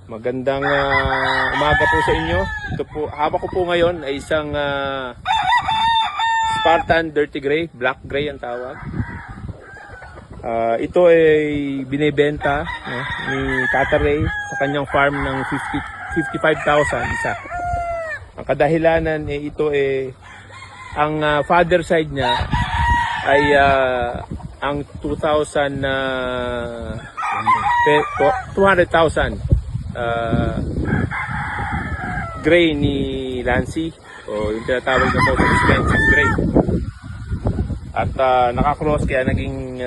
Magandang umaga po sa inyo. Ito po, hawak ko po ngayon ay isang Spartan Dirty Gray, Black Gray ang tawag. Ito ay binebenta ni Tata Ray sa kanyang farm ng 55,000 isa. Ang kadahilanan ito ang father side niya ay ang 200,000 gray ni Lancy o yung tinatawag na most expensive gray. At nakakross kaya naging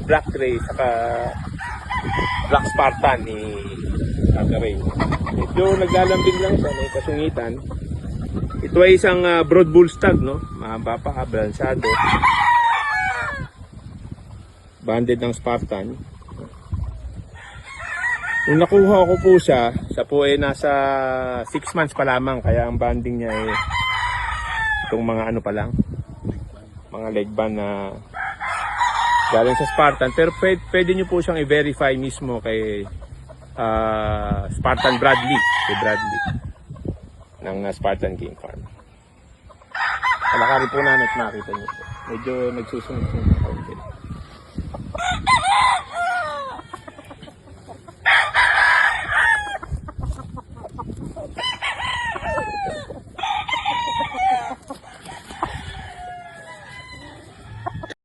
black gray saka black Spartan ni Tata Ray. Medyo naglalambing lang siya, may kasungitan. Ito ay isang broad bull stag, no? Mahaba pa, balansyado. Banded ng Spartan. Nung nakuha ko po siya po ay nasa 6 months pa lamang, kaya ang banding niya ay itong mga ano pa lang, mga leg band na galing sa Spartan. Pero pwede nyo po siyang i-verify mismo kay Spartan Bradley, kay Bradley ng Spartan Game Farm. Kalakarin po namin at makita nyo. Medyo nagsusunod-sunod.